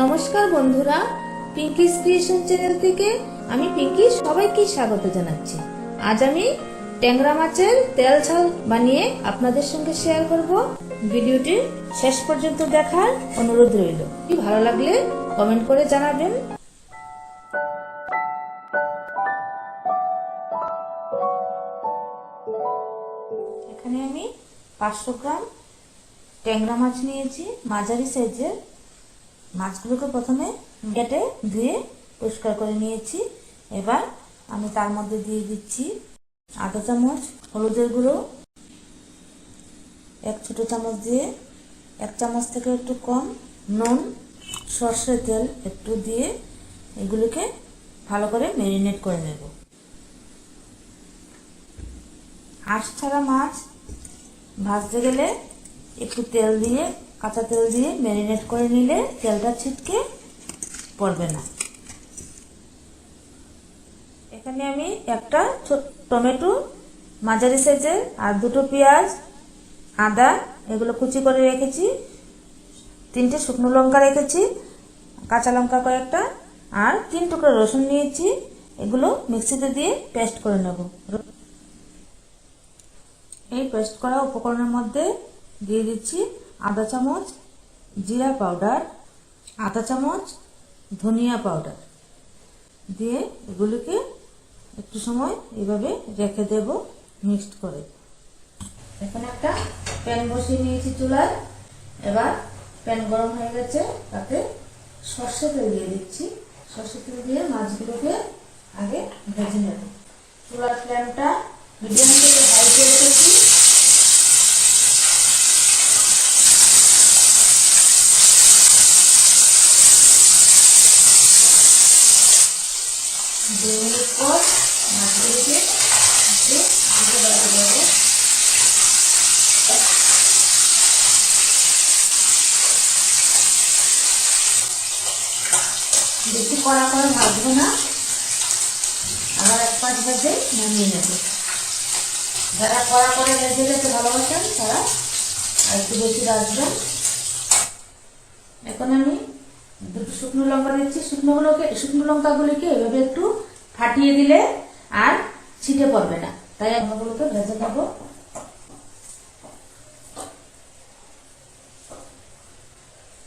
নমস্কার বন্ধুরা, Pinki's creation channel থেকে আমি পিঙ্কি সবাইকে স্বাগত জানাচ্ছি। আজ আমি ট্যাংরা মাছের তেল ঝাল বানিয়ে আপনাদের সঙ্গে শেয়ার করব। ভিডিওটি শেষ পর্যন্ত দেখার অনুরোধ রইল। ভালো লাগলে কমেন্ট করে জানাবেন। এখানে আমি 500 গ্রাম ট্যাংরা মাছ নিয়েছি, মাঝারি সাইজের। মাছগুলোকে প্রথমে কেটে ধুয়ে পরিষ্কার করে নিয়েছি। এবার আমি তার মধ্যে দিয়ে দিচ্ছি আধা চামচ হলুদের গুঁড়ো, 1 ছোট চামচ দিয়ে 1 চামচ থেকে একটু কম নুন, সর্ষের তেল একটু দিয়ে এগুলোকে ভালো করে ম্যারিনেট করে নেব। আঁশ ছাড়া মাছ ভাজতে গেলে একটু তেল দিয়ে, কাঁচা তেল দিয়ে ম্যারিনেট করে নিলে তেলটা ছিটকে পড়বে না। এখানে আমি একটা টমেটো মাঝারি সাইজের আর 2টো পেঁয়াজ, আদা এগুলো কুচি করে রেখেছি, 3টে শুকনো লঙ্কা রেখেছি, কাঁচা লঙ্কা কয়েকটা আর 3 টুকরো রসুন নিয়েছি। এগুলো মিক্সিতে দিয়ে পেস্ট করে নেব। এই পেস্ট করা উপকরণের মধ্যে দিয়ে দিচ্ছি আধা চামচ জিরা পাউডার, আধা চামচ ধনিয়া পাউডার দিয়ে এগুলিকে একটু সময় এভাবে রেখে দেব মিক্সড করে। এখন একটা প্যান বসিয়ে নিয়েছি চুলায়। এবার প্যান গরম হয়ে গেছে, তাতে সর্ষে তেল দিয়ে দিচ্ছি। সর্ষে তেল দিয়ে মাছগুলোকে আগে ভেজে নেব। চুলার ফ্লেমটা মিডিয়াম থেকে হাইতে রেখেছি। মাছগুলোকে বেশি কড়া করে ভাজবো না, আবার 1 পাশ ভেজে নামিয়ে নেব। যারা কড়া করে ভেজে যেতে ভালোবাসেন তারা আর একটু বেশি রাখবেন। এখন আমি 2টো শুকনো লঙ্কা দিচ্ছি। শুকনো লঙ্কাগুলিকে এভাবে একটু ফাটিয়ে দিলে আর ছিটে পড়বে না, তাই লঙ্কাগুলোকে ভেজে নেব।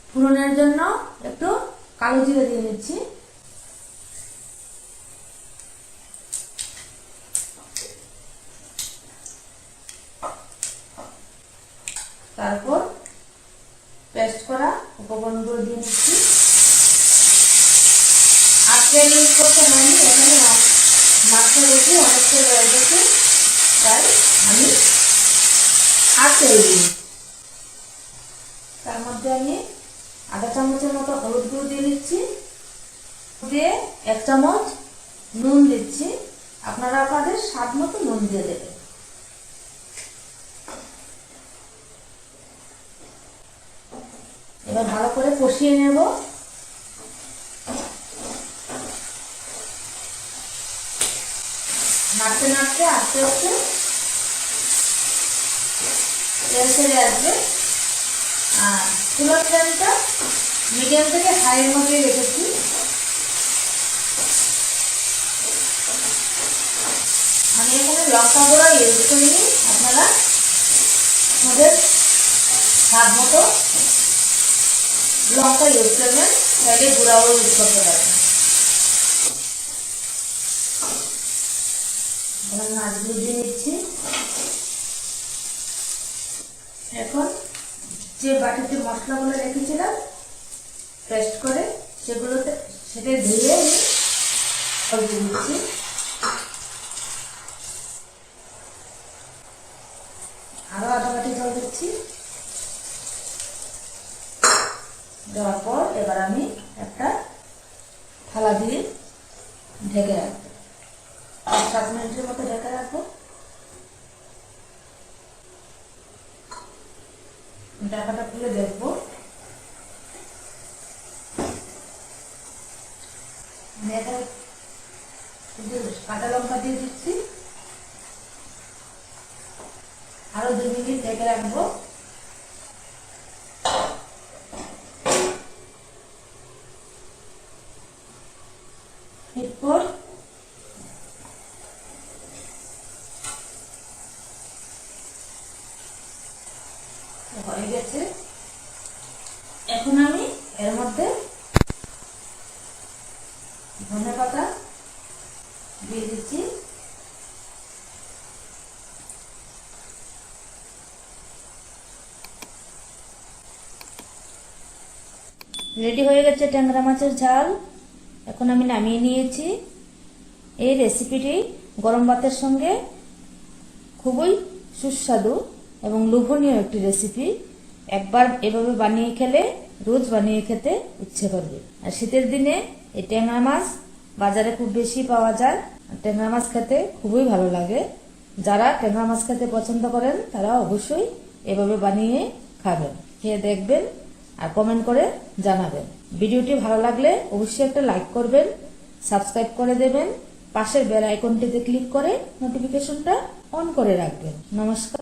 ফোড়নের জন্য একটু কালো জিরে দিয়ে নিচ্ছি। তারপর পেস্ট করা উপকরণগুলো দিয়ে নিচ্ছি। আজকে ইউজ করতে হয়নি, এখানে মাছটা রেখে অনেকটা রয়ে গেছে, তাই আমি আজকে দিই। তার মধ্যে আমি আধা চামচের মতো হলুদ গুঁড়ো দিয়ে দিচ্ছি, দিয়ে 1 চামচ নুন দিচ্ছি। আপনারা আপনাদের স্বাদ মতো নুন দিয়ে দেবেন। এবার ভালো করে কষিয়ে নেব। নাড়তে নাড়তে আস্তে আস্তে তেল ছেড়ে আসবে। আর চুলার ফ্লেমটা মিডিয়াম থেকে হাইয়ের মধ্যে রেখেছি। আমি এখানে লঙ্কা গুঁড়া ইউজ করিনি, আপনারা আপনাদের স্বাদ মতো লঙ্কা ইউজ করবেন, চাইলে গুঁড়াও ইউজ করতে পারবেন। মাছগুলো দিয়ে নিচ্ছি। এখন যে বাটিতে মশলাগুলো রেখেছিলাম পেস্ট করে, সেটা ধুয়ে জল দিয়ে দিচ্ছি। আরো আধা বাটি জল দিচ্ছি। দেওয়ার পর এবার আমি একটা থালা দিয়ে ঢেকে রাখবো। 7 মিনিটের মতো ঢেকে রাখবো। ঢাকাটা খুলে দেখবো। কাঁচা লঙ্কা দিয়ে দিচ্ছি। আরো 2 মিনিট ঢেকে রাখবো। এখন আমি এর মধ্যে ধনে পাতা দিয়ে দিচ্ছি। রেডি হয়ে গেছে ট্যাংরা মাছের ঝাল। এখন আমি নামিয়ে নিয়েছি। এই রেসিপিটি গরম ভাতের সঙ্গে খুবই সুস্বাদু এবং লোভনীয় একটি রেসিপি। একবার এভাবে বানিয়ে খেলে রোজ বানিয়ে খেতে ইচ্ছে করবে। আর শীতের দিনে এই ট্যাংরা মাছ বাজারে খুব বেশি পাওয়া যায়। ট্যাংরা মাছ খেতে খুবই ভালো লাগে। যারা ট্যাংরা মাছ খেতে পছন্দ করেন তারা অবশ্যই এভাবে বানিয়ে খাবেন, খেয়ে দেখবেন আর কমেন্ট করে জানাবেন। ভিডিওটি ভালো লাগলে অবশ্যই একটা লাইক করবেন, সাবস্ক্রাইব করে দেবেন, পাশের বেল আইকনটিতে ক্লিক করে নোটিফিকেশনটা অন করে রাখবেন। নমস্কার।